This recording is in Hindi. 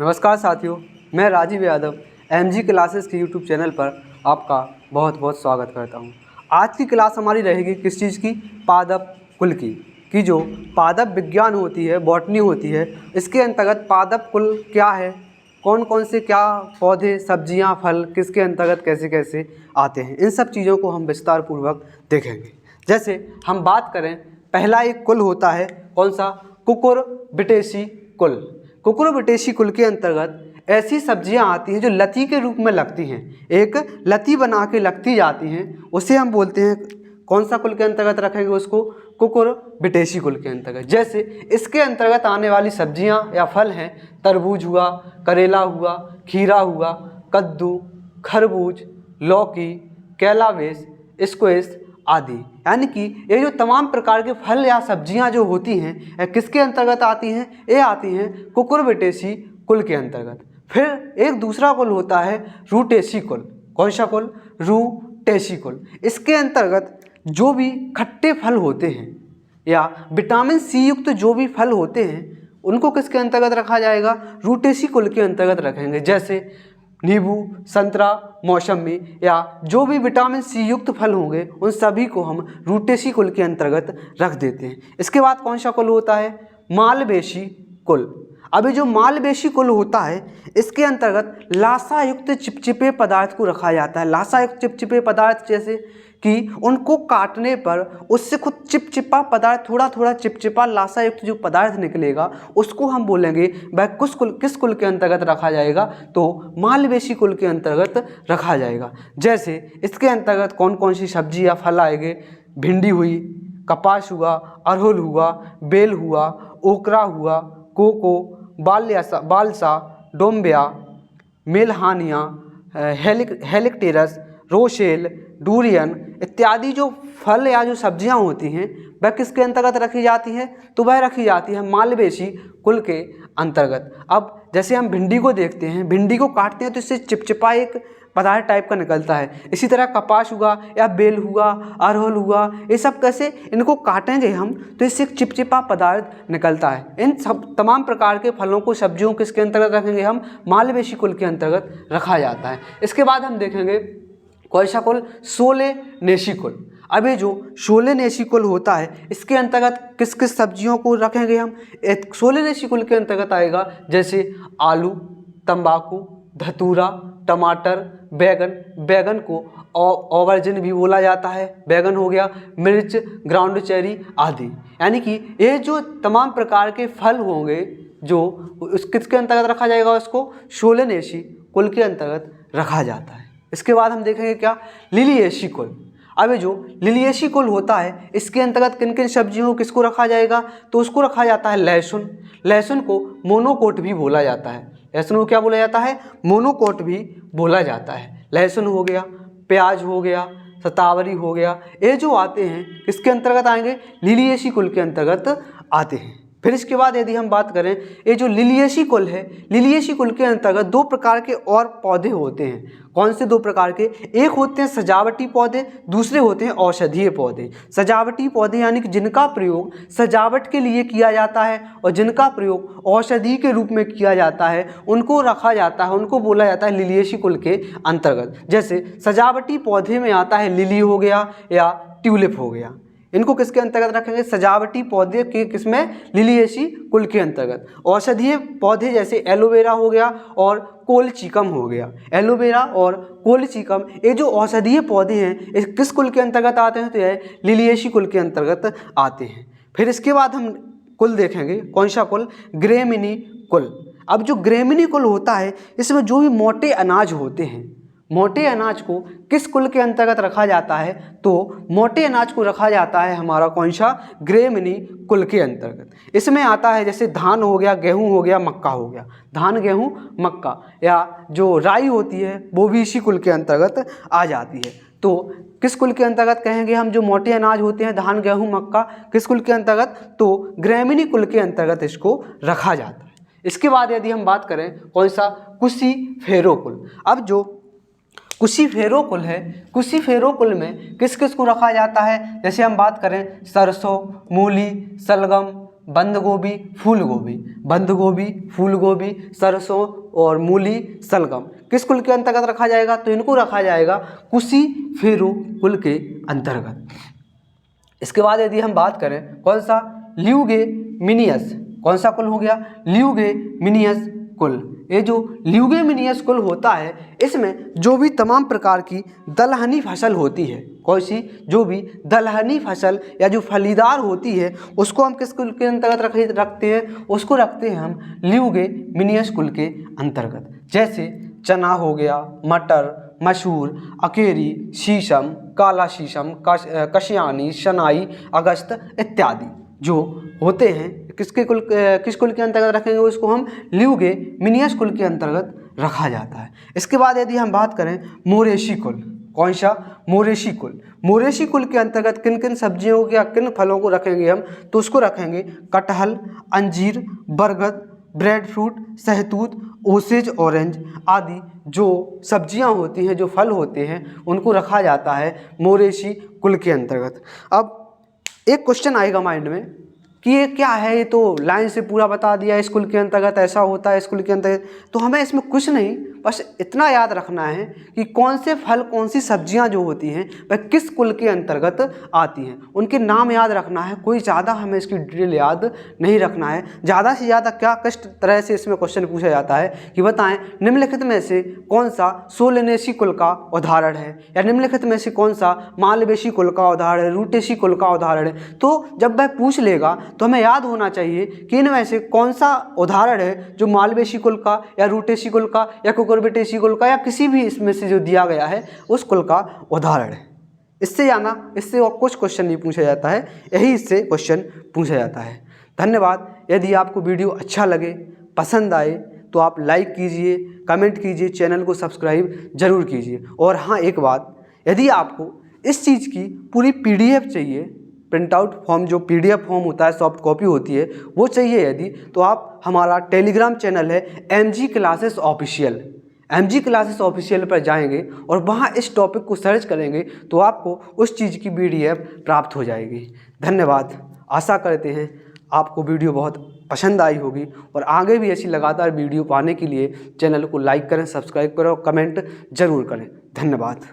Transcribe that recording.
नमस्कार साथियों, मैं राजीव यादव एमजी क्लासेस के यूट्यूब चैनल पर आपका बहुत बहुत स्वागत करता हूं। आज की क्लास हमारी रहेगी किस चीज़ की? पादप कुल की जो पादप विज्ञान होती है, बॉटनी होती है, इसके अंतर्गत पादप कुल क्या है, कौन कौन से क्या पौधे, सब्जियां, फल किसके अंतर्गत कैसे कैसे आते हैं, इन सब चीज़ों को हम विस्तार पूर्वक देखेंगे। जैसे हम बात करें, पहला एक कुल होता है, कौन सा? कुकुरबिटेसी कुल। कुकुरबिटेसी कुल के अंतर्गत ऐसी सब्जियां आती हैं जो लती के रूप में लगती हैं, एक लती बना के लगती जाती हैं, उसे हम बोलते हैं कौन सा कुल के अंतर्गत रखेंगे उसको? कुकुरबिटेसी कुल के अंतर्गत। जैसे इसके अंतर्गत आने वाली सब्जियां या फल हैं, तरबूज हुआ, करेला हुआ, खीरा हुआ, कद्दू, खरबूज, लौकी, कैलावेस, स्क्वैश आदि। यानी कि ये जो तमाम प्रकार के फल या सब्जियां जो होती हैं, ये किसके अंतर्गत आती हैं? ये आती हैं कुकुरबिटेसी कुल के अंतर्गत। फिर एक दूसरा कुल होता है रूटेसी कुल। कौन सा कुल? रूटेसी कुल। इसके अंतर्गत जो भी खट्टे फल होते हैं या विटामिन सी युक्त जो भी फल होते हैं, उनको किसके अंतर्गत रखा जाएगा? रूटेसी कुल के अंतर्गत रखेंगे। जैसे नींबू, संतरा, मौसमी या जो भी विटामिन सी युक्त फल होंगे, उन सभी को हम रूटेसी कुल के अंतर्गत रख देते हैं। इसके बाद कौन सा कुल होता है? मालवेसी कुल। अभी जो मालवेसी कुल होता है, इसके अंतर्गत लासा युक्त चिपचिपे पदार्थ को रखा जाता है। लासा युक्त चिपचिपे पदार्थ जैसे कि उनको काटने पर उससे खुद चिपचिपा पदार्थ, थोड़ा थोड़ा चिपचिपा लासा युक्त जो पदार्थ निकलेगा, उसको हम बोलेंगे वह किस कुल के अंतर्गत रखा जाएगा? तो मालवेसी कुल के अंतर्गत रखा जाएगा। जैसे इसके अंतर्गत कौन कौन सी सब्जी या फल आएंगे? भिंडी हुई, कपास हुआ, अरहुल हुआ, बेल हुआ, ओकरा हुआ, कोको, बालसा, डोम्बिया, मेलहानिया, हेलिक्टेरस, रोशेल, डूरियन इत्यादि जो फल या जो सब्जियां होती हैं, वह किसके अंतर्गत रखी जाती हैं? तो वह रखी जाती है मालवेसी कुल के अंतर्गत। अब जैसे हम भिंडी को देखते हैं, भिंडी को काटते हैं तो इससे चिपचिपा एक पदार्थ टाइप का निकलता है। इसी तरह कपास हुआ या बेल हुआ, अरहुल हुआ, ये सब कैसे इनको काटेंगे हम तो इससे एक चिपचिपा पदार्थ निकलता है। इन सब तमाम प्रकार के फलों को, सब्जियों को किसके अंतर्गत रखेंगे हम? मालवेसी कुल के अंतर्गत रखा जाता है। इसके बाद हम देखेंगे कौन सा कुल? सोलेनेसी कुल। अभी जो सोलेनेसी कुल होता है, इसके अंतर्गत किस किस सब्जियों को रखेंगे हम? सोलेनेसी कुल के अंतर्गत आएगा जैसे आलू, तंबाकू, धतूरा, टमाटर, बैगन, बैगन को ऑवर्जिन भी बोला जाता है, बैगन हो गया, मिर्च, ग्राउंड चेरी आदि। यानी कि ये जो तमाम प्रकार के फल होंगे जो किसके अंतर्गत रखा जाएगा? उसको सोलेनेसी कुल के अंतर्गत रखा जाता है। इसके बाद हम देखेंगे क्या? लिलिएसी कुल। अब जो लिलिएसी कुल होता है, इसके अंतर्गत किन किन सब्जियों को किसको रखा जाएगा? तो उसको रखा जाता है लहसुन। लहसुन को मोनोकोट भी बोला जाता है। लहसुन को क्या बोला जाता है? मोनोकोट भी बोला जाता है। लहसुन हो गया, प्याज हो गया, शतावरी हो गया, ये जो आते हैं किसके अंतर्गत आएंगे? लिलिएसी कुल के अंतर्गत आते हैं। फिर इसके बाद यदि हम बात करें, ये जो लिलिएसी कुल है, लिलिएसी कुल के अंतर्गत दो प्रकार के और पौधे होते हैं। कौन से दो प्रकार के? एक होते हैं सजावटी पौधे, दूसरे होते हैं औषधीय पौधे। सजावटी पौधे यानी कि जिनका प्रयोग सजावट के लिए किया जाता है और जिनका प्रयोग औषधि के रूप में किया जाता है, उनको रखा जाता है, उनको बोला जाता है लिलिएसी कुल के अंतर्गत। जैसे सजावटी पौधे में आता है लिली हो गया या ट्यूलिप हो गया। इनको किसके अंतर्गत रखेंगे? सजावटी पौधे के किसमें? लिलिएसी कुल के अंतर्गत। औषधीय पौधे जैसे एलोवेरा हो गया और कोलचिकम हो गया। एलोवेरा और कोलचिकम ये जो औषधीय पौधे हैं, इस किस कुल के अंतर्गत आते हैं? तो यह लिलिएसी कुल के अंतर्गत आते हैं। फिर इसके बाद हम कुल देखेंगे, कौन सा कुल? ग्रेमिनी कुल। अब जो ग्रेमिनी कुल होता है, इसमें जो भी मोटे अनाज होते हैं, मोटे अनाज को किस कुल के अंतर्गत रखा जाता है? तो मोटे अनाज को रखा जाता है हमारा कौन सा? ग्रेमिनी कुल के अंतर्गत। इसमें आता है जैसे धान हो गया, गेहूं हो गया, मक्का हो गया। धान, गेहूं, मक्का या जो राई होती है वो भी इसी कुल के अंतर्गत आ जाती है। तो किस कुल के अंतर्गत कहेंगे हम? जो मोटे अनाज होते हैं, धान, गेहूं, मक्का, किस कुल के अंतर्गत? तो ग्रेमिनी कुल के अंतर्गत इसको रखा जाता है। इसके बाद यदि हम बात करें कौन सा? क्रूसीफेरा कुल। अब जो क्रूसीफेरा कुल है, क्रूसीफेरा कुल में किस किस को रखा जाता है? जैसे हम बात करें सरसों, मूली, सलगम, बंद गोभी, फूल गोभी, बंद गोभी, फूल गोभी, सरसों और मूली, सलगम किस कुल के अंतर्गत रखा जाएगा? तो इनको रखा जाएगा क्रूसीफेरा कुल के अंतर्गत। इसके बाद यदि हम बात करें कौन सा? ल्यूगेमिनियस। कौन सा कुल हो गया? ल्यूगेमिनियस कुल। ये जो ल्यूगेमिनियस कुल होता है इसमें जो भी तमाम प्रकार की दलहनी फसल होती है, कौन सी? जो भी दलहनी फसल या जो फलीदार होती है उसको हम किस कुल के अंतर्गत रखते हैं? उसको रखते हैं हम ल्यूगेमिनियस कुल के अंतर्गत। जैसे चना हो गया, मटर, मसूर, अकेरी, शीशम, काला शीशम, कशियानी, शनाई, अगस्त इत्यादि जो होते हैं किस कुल के अंतर्गत रखेंगे? उसको हम ल्यूगेमिनियस कुल के अंतर्गत रखा जाता है। इसके बाद यदि हम बात करें मोरेशी कुल, कौन सा? मोरेशी कुल। मोरेशी कुल के अंतर्गत किन किन सब्जियों या किन फलों को रखेंगे हम? तो उसको रखेंगे कटहल, अंजीर, बरगद, ब्रेड फ्रूट, सहतूत, ओसेज ऑरेंज आदि जो सब्जियां होती हैं, जो फल होते हैं, उनको रखा जाता है मोरेशी कुल के अंतर्गत। अब एक क्वेश्चन आएगा माइंड में कि ये क्या है? ये तो लाइन से पूरा बता दिया, इस कुल के अंतर्गत ऐसा होता है, इस कुल के अंतर्गत। तो हमें इसमें कुछ नहीं, बस इतना याद रखना है कि कौन से फल, कौन सी सब्जियां जो होती हैं वह किस कुल के अंतर्गत आती हैं, उनके नाम याद रखना है। कोई ज़्यादा हमें इसकी डिटेल याद नहीं रखना है। ज़्यादा से ज़्यादा क्या किस तरह से इसमें क्वेश्चन पूछा जाता है कि बताएं निम्नलिखित में से कौन सा सोलनेसी कुल का उदाहरण है, या निम्नलिखित में से कौन सा मालवेशी कुल का उदाहरण है, रूटेसी कुल का उदाहरण है। तो जब वह पूछ लेगा तो हमें याद होना चाहिए कि इनमें से कौन सा उदाहरण है जो मालवेशी कुल का या रूटेसी कुल का या कुकुरबिटेसी कुल का या किसी भी इसमें से जो दिया गया है उस कुल का उदाहरण है। इससे और कुछ क्वेश्चन नहीं पूछा जाता है, यही इससे क्वेश्चन पूछा जाता है। धन्यवाद। यदि आपको वीडियो अच्छा लगे, पसंद आए तो आप लाइक कीजिए, कमेंट कीजिए, चैनल को सब्सक्राइब जरूर कीजिए। और हाँ, एक बात, यदि आपको इस चीज़ की पूरी PDF चाहिए, प्रिंट आउट फॉर्म जो PDF फॉर्म होता है, सॉफ्ट कॉपी होती है, वो चाहिए यदि, तो आप हमारा टेलीग्राम चैनल है MG classes official, MG classes official पर जाएंगे और वहाँ इस टॉपिक को सर्च करेंगे तो आपको उस चीज़ की PDF प्राप्त हो जाएगी। धन्यवाद। आशा करते हैं आपको वीडियो बहुत पसंद आई होगी और आगे भी ऐसी लगातार वीडियो पाने के लिए चैनल को लाइक करें, सब्सक्राइब करें और कमेंट जरूर करें। धन्यवाद।